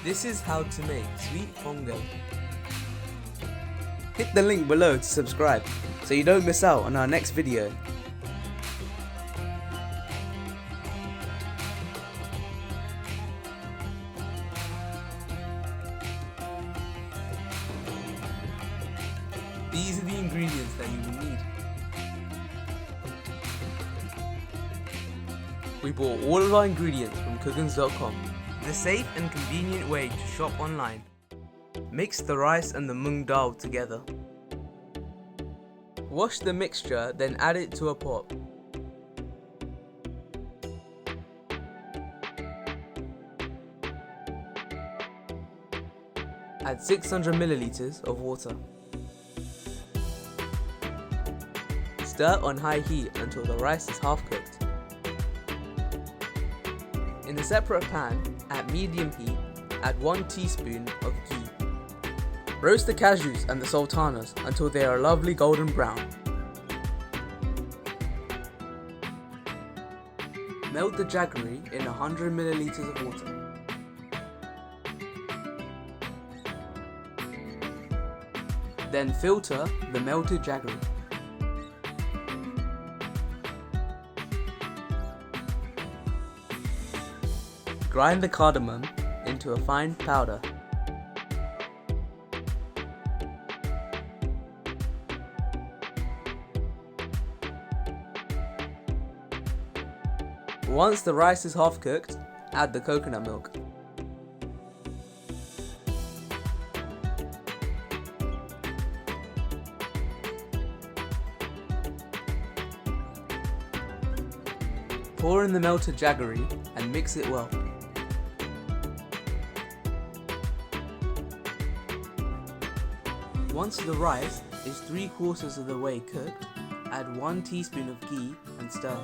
This is how to make sweet pongal. Hit the link below to subscribe so you don't miss out on our next video. These are the ingredients that you will need. We bought all of our ingredients from cookins.com, the safe and convenient way to shop online. Mix the rice and the mung dal together. Wash the mixture, then add it to a pot. Add 600 milliliters of water. Stir on high heat until the rice is half cooked. In a separate pan, at medium heat, add 1 teaspoon of ghee. Roast the cashews and the sultanas until they are lovely golden brown. Melt the jaggery in 100 milliliters of water. Then filter the melted jaggery. Grind the cardamom into a fine powder. Once the rice is half cooked, add the coconut milk. Pour in the melted jaggery and mix it well. Once the rice is 3/4 of the way cooked, add 1 teaspoon of ghee and stir.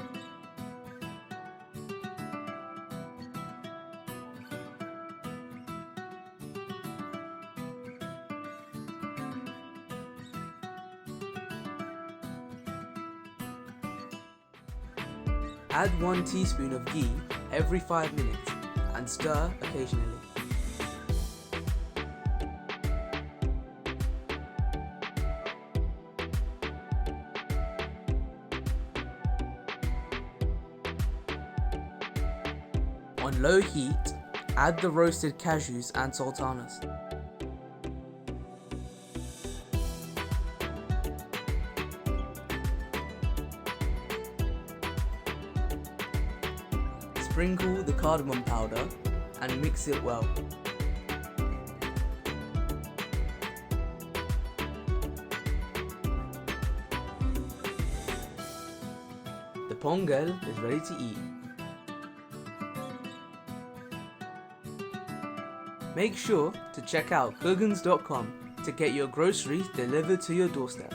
Add 1 teaspoon of ghee every 5 minutes and stir occasionally. On low heat, add the roasted cashews and sultanas. Sprinkle the cardamom powder and mix it well. The pongal is ready to eat. Make sure to check out cookins.com to get your groceries delivered to your doorstep.